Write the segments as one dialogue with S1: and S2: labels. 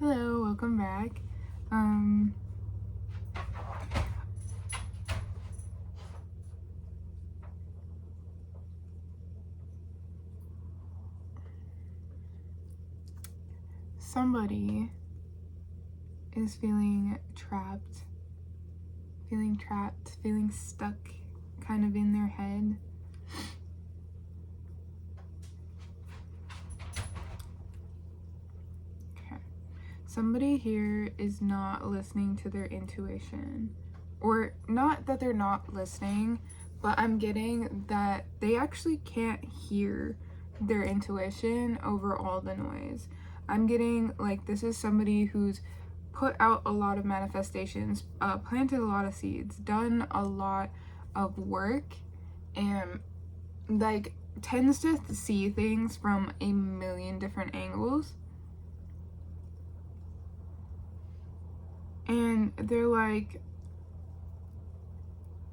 S1: Hello, welcome back. Somebody is feeling trapped, feeling stuck kind of in their head. Okay. Somebody here is not listening to their intuition. Or not that they're not listening, but I'm getting that they actually can't hear their intuition over all the noise. I'm getting like this is somebody who's put out a lot of manifestations, planted a lot of seeds, done a lot of work, and like tends to see things from a million different angles. And they're like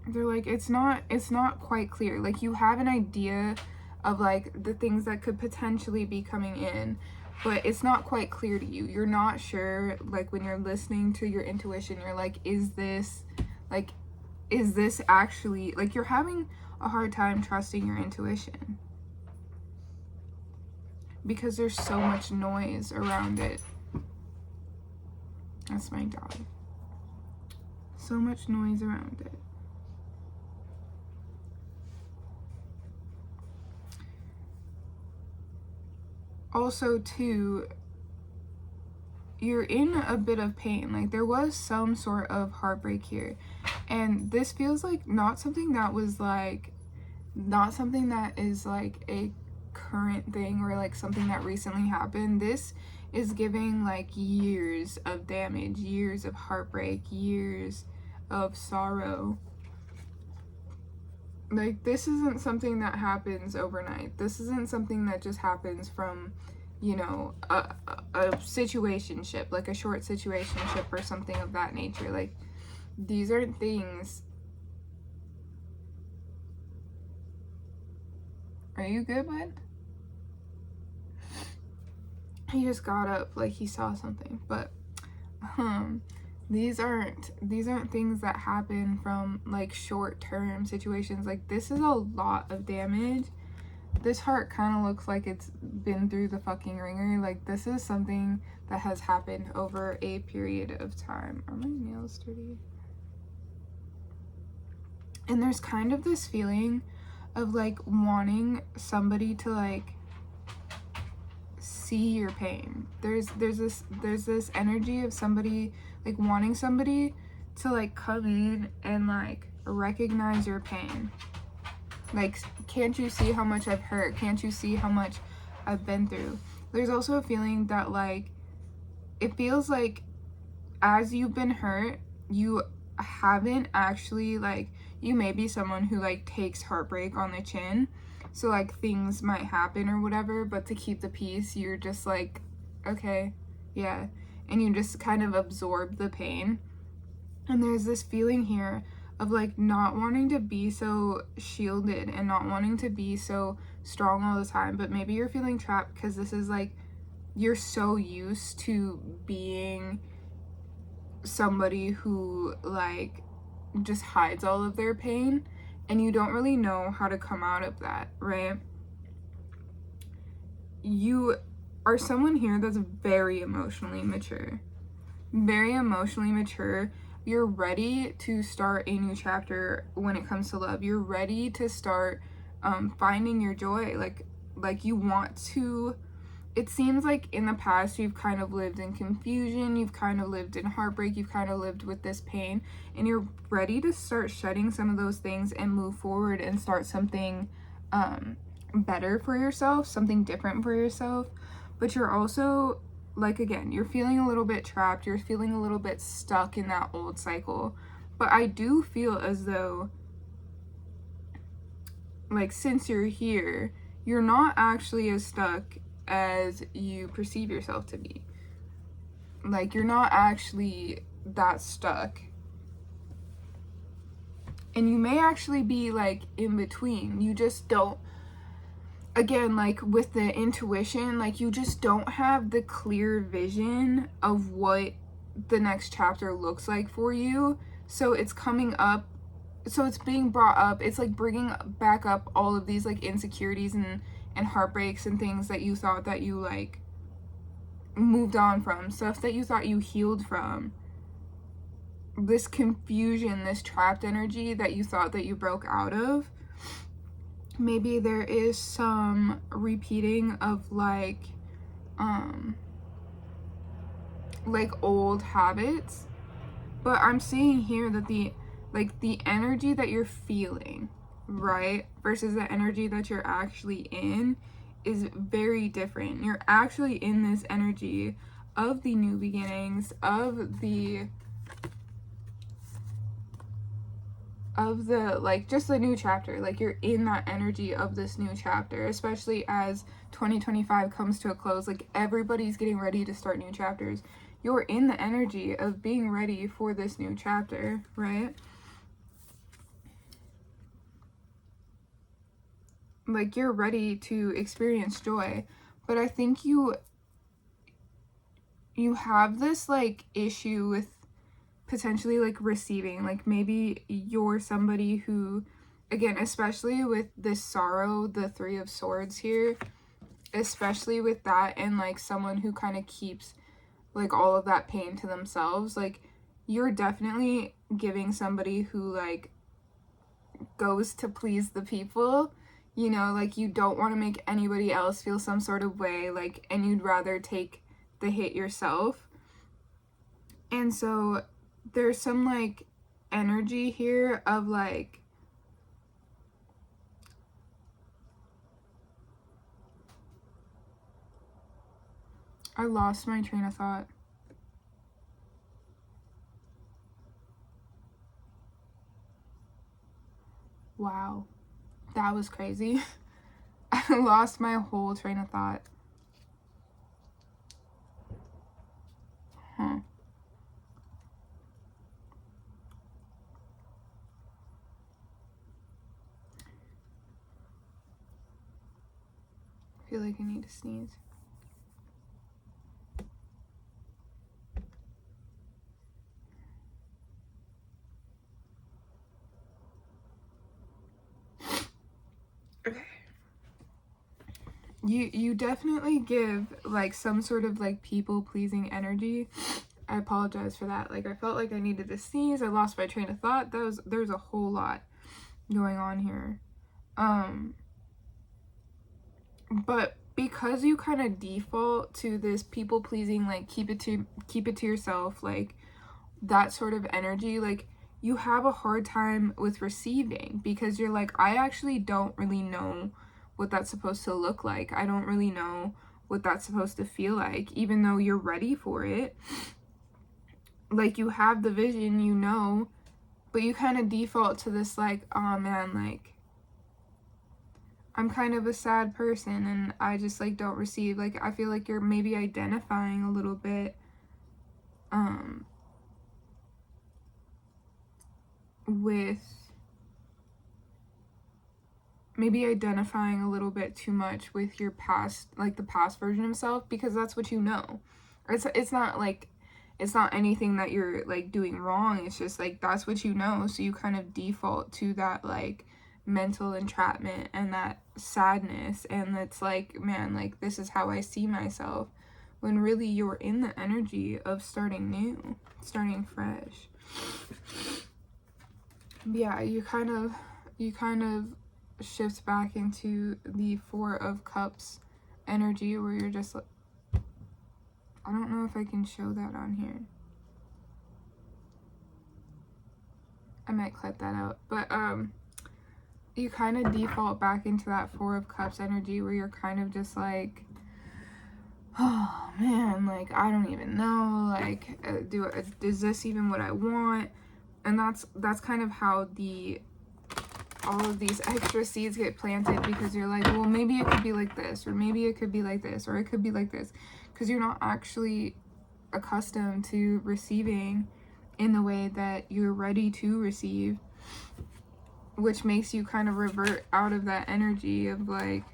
S1: it's not quite clear. Like you have an idea of like the things that could potentially be coming in, but it's not quite clear to you. You're not sure, like when you're listening to your intuition, you're like, is this actually, like you're having a hard time trusting your intuition because there's so much noise around it. That's my dog. So much noise around it. Also, too, you're in a bit of pain. Like there was some sort of heartbreak here, and this feels like not something that is like a current thing or like something that recently happened. This is giving like years of damage, years of heartbreak, years of sorrow. Like this isn't something that happens overnight. This isn't something that just happens from, you know, a situationship, like a short situationship or something of that nature. Like these aren't things. Are you good, bud? He just got up like he saw something. But these aren't things that happen from like short-term situations. Like this is a lot of damage. This heart kind of looks like it's been through the fucking ringer. Like this is something that has happened over a period of time. Are my nails dirty? And there's kind of this feeling of like wanting somebody to like see your pain. There's this energy of somebody like wanting somebody to like come in and like recognize your pain. Like, can't you see how much I've hurt? Can't you see how much I've been through? There's also a feeling that like it feels like as you've been hurt, you haven't actually like, you may be someone who like takes heartbreak on the chin, so like things might happen or whatever, but to keep the peace you're just like, okay, yeah, and you just kind of absorb the pain. And there's this feeling here of like not wanting to be so shielded and not wanting to be so strong all the time, but maybe you're feeling trapped because this is like you're so used to being somebody who like just hides all of their pain, and you don't really know how to come out of that, right? You are someone here that's very emotionally mature. You're ready to start a new chapter when it comes to love. You're ready to start finding your joy. Like you want to. It seems like in the past you've kind of lived in confusion, you've kind of lived in heartbreak, you've kind of lived with this pain, and you're ready to start shedding some of those things and move forward and start something better for yourself, something different for yourself. But you're also, like, again, you're feeling a little bit trapped, you're feeling a little bit stuck in that old cycle. But I do feel as though, like, since you're here, you're not actually as stuck as you perceive yourself to be. Like, you're not actually that stuck. And you may actually be like in between. You just don't, again, like with the intuition, like you just don't have the clear vision of what the next chapter looks like for you. So it's coming up, so it's being brought up, it's like bringing back up all of these like insecurities and heartbreaks and things that you thought that you like moved on from, stuff that you thought you healed from, this confusion, this trapped energy that you thought that you broke out of. Maybe there is some repeating of like old habits, but I'm seeing here that the energy that you're feeling, right, versus the energy that you're actually in is very different. You're actually in this energy of the new beginnings, of the like just the new chapter. Like you're in that energy of this new chapter, especially as 2025 comes to a close. Like everybody's getting ready to start new chapters. You're in the energy of being ready for this new chapter, right? Like you're ready to experience joy. But I think you have this like issue with potentially like receiving. Like maybe you're somebody who, again, especially with this sorrow, the 3 of Swords here, especially with that, and like someone who kind of keeps like all of that pain to themselves, like you're definitely giving somebody who like goes to please the people, you know, like you don't want to make anybody else feel some sort of way, like, and you'd rather take the hit yourself. And so there's some like energy here of like I lost my train of thought. Wow, that was crazy. I lost my whole train of thought. Huh. I feel like I need to sneeze. Okay. You definitely give like some sort of like people pleasing energy. I apologize for that. Like I felt like I needed to sneeze. I lost my train of thought. There's a whole lot going on here. But because you kind of default to this people pleasing, like keep it to yourself, like that sort of energy, like you have a hard time with receiving because you're like, I actually don't really know what that's supposed to look like. I don't really know what that's supposed to feel like, even though you're ready for it. Like you have the vision, you know, but you kind of default to this like, oh man, like I'm kind of a sad person and I just like don't receive. Like I feel like you're maybe identifying a little bit with maybe identifying a little bit too much with your past, like the past version of self, because that's what you know. It's not like, it's not anything that you're like doing wrong. It's just like that's what you know. So you kind of default to that like mental entrapment and that sadness, and it's like, man, like this is how I see myself, when really you're in the energy of starting new, starting fresh. Yeah, you kind of shift back into the 4 of Cups energy where you're just like, I don't know if I can show that on here. I might clip that out. But you kind of default back into that 4 of Cups energy where you're kind of just like, oh man, like I don't even know, like is this even what I want? And that's kind of how all of these extra seeds get planted, because you're like, well, maybe it could be like this, or maybe it could be like this, or it could be like this, because you're not actually accustomed to receiving in the way that you're ready to receive, which makes you kind of revert out of that energy of like,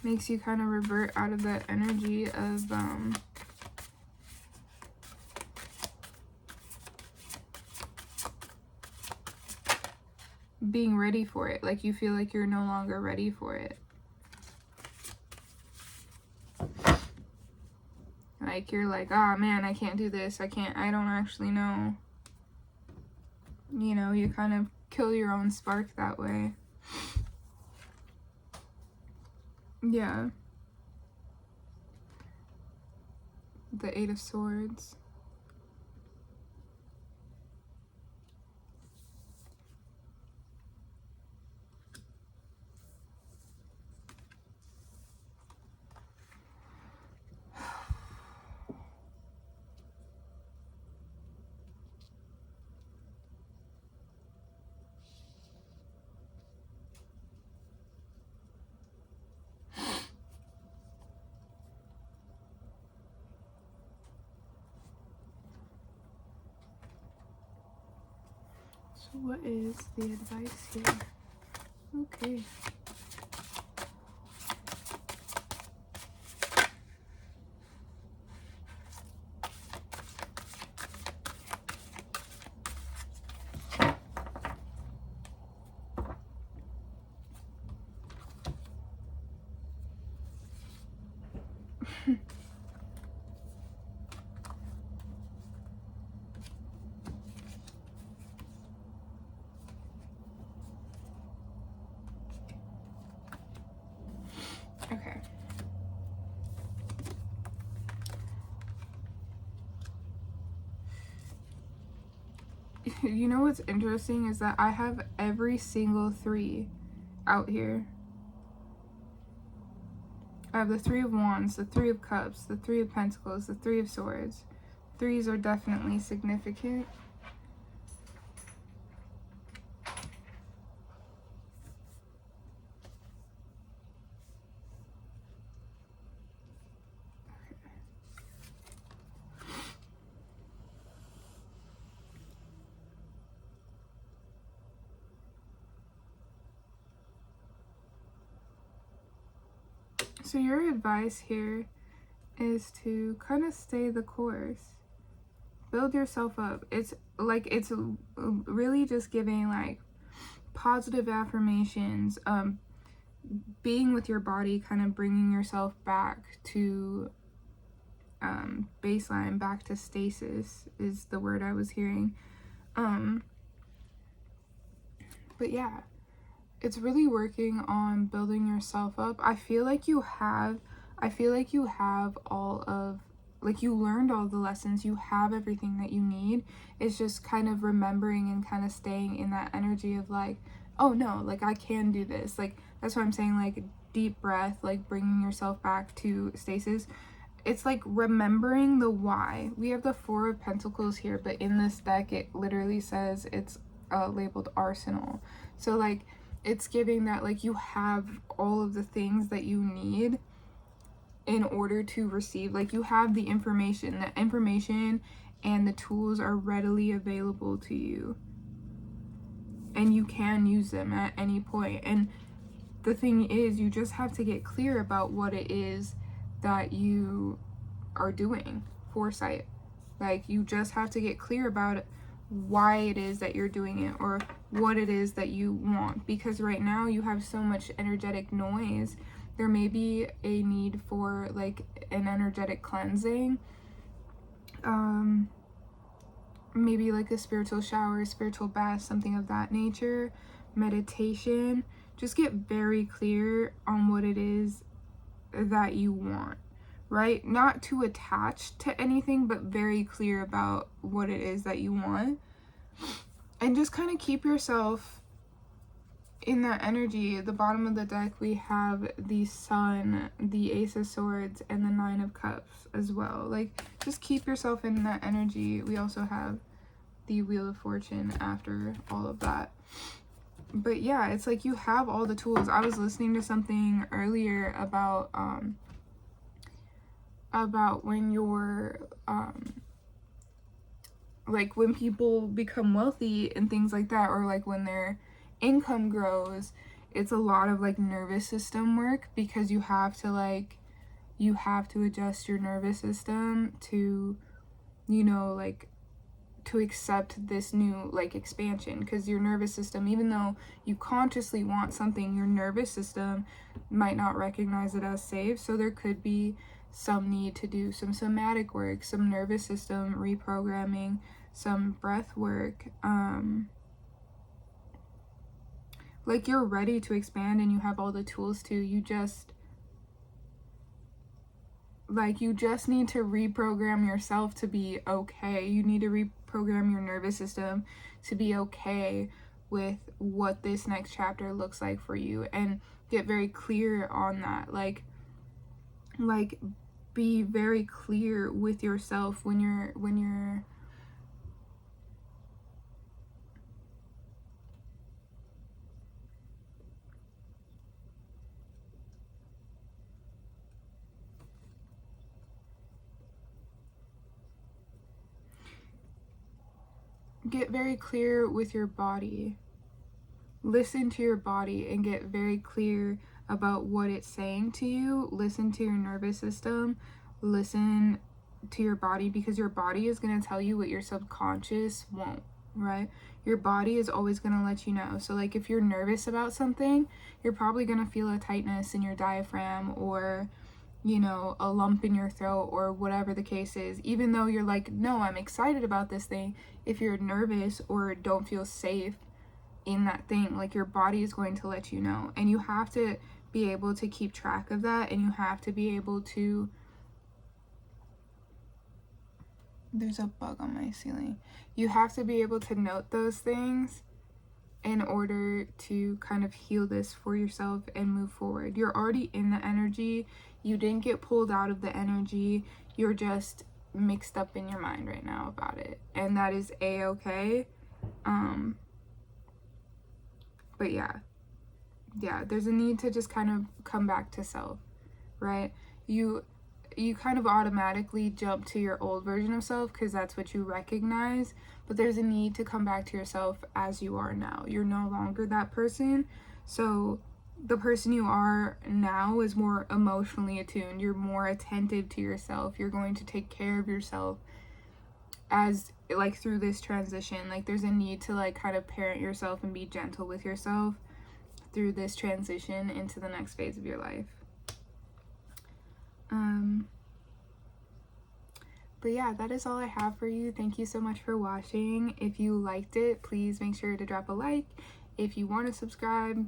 S1: makes you kind of revert out of that energy of being ready for it. Like you feel like you're no longer ready for it. Like you're like, oh man, I can't do this. I don't actually know. You know, you kind of kill your own spark that way. Yeah. The Eight of Swords. So what is the advice here? Okay. Okay. You know what's interesting is that I have every single 3 out here. I have the 3 of Wands, the 3 of Cups, the 3 of Pentacles, the 3 of Swords. 3s are definitely significant. So your advice here is to kind of stay the course. Build yourself up. It's really just giving like positive affirmations, being with your body, kind of bringing yourself back to baseline, back to stasis is the word I was hearing. But yeah, it's really working on building yourself up. I feel like you have all of, like, you learned all the lessons, you have everything that you need. It's just kind of remembering and kind of staying in that energy of like, oh no, like I can do this. Like that's what I'm saying, like deep breath, like bringing yourself back to stasis. It's like remembering the why. We have the 4 of Pentacles here, but in this deck it literally says it's labeled Arsenal. So like it's giving that like you have all of the things that you need in order to receive. Like you have the information and the tools are readily available to you, and you can use them at any point. And the thing is, you just have to get clear about what it is that you are doing. Foresight. Like you just have to get clear about it, why it is that you're doing it, or what it is that you want. Because right now you have so much energetic noise. There may be a need for like an energetic cleansing, maybe like a spiritual shower, spiritual bath, something of that nature, meditation. Just get very clear on what it is that you want, right? Not too attached to anything, but very clear about what it is that you want. And just kind of keep yourself in that energy. At the bottom of the deck we have the Sun, the Ace of Swords, and the 9 of Cups as well. Like just keep yourself in that energy. We also have the Wheel of Fortune after all of that. But yeah, it's like you have all the tools. I was listening to something earlier about when you're like when people become wealthy and things like that, or like when their income grows, it's a lot of like nervous system work, because you have to adjust your nervous system to, you know, like to accept this new like expansion, because your nervous system, even though you consciously want something, your nervous system might not recognize it as safe. So there could be some need to do some somatic work, some nervous system reprogramming, some breath work. Like, you're ready to expand and you have all the tools to, you just need to reprogram yourself to be okay. You need to reprogram your nervous system to be okay with what this next chapter looks like for you, and get very clear on that. Like be very clear with yourself when you're get very clear with your body. Listen to your body and get very clear about what it's saying to you. Listen to your nervous system. Listen to your body, because your body is going to tell you what your subconscious won't, right? Your body is always going to let you know. So like, if you're nervous about something, you're probably going to feel a tightness in your diaphragm, or, you know, a lump in your throat, or whatever the case is. Even though you're like, no, I'm excited about this thing, if you're nervous or don't feel safe in that thing, like, your body is going to let you know. And you have to be able to keep track of that, and you have to be able to, there's a bug on my ceiling, you have to be able to note those things in order to kind of heal this for yourself and move forward. You're already in the energy. You didn't get pulled out of the energy. You're just mixed up in your mind right now about it, and that is a-okay. But yeah, there's a need to just kind of come back to self, right? You kind of automatically jump to your old version of self because that's what you recognize, but there's a need to come back to yourself as you are now. You're no longer that person. So the person you are now is more emotionally attuned. You're more attentive to yourself. You're going to take care of yourself as, like, through this transition. Like, there's a need to, like, kind of parent yourself and be gentle with yourself through this transition into the next phase of your life. But yeah, that is all I have for you. Thank you so much for watching. If you liked it, please make sure to drop a like. If you want to subscribe,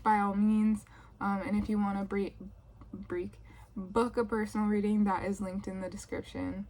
S1: by all means. And if you want to book a personal reading, that is linked in the description.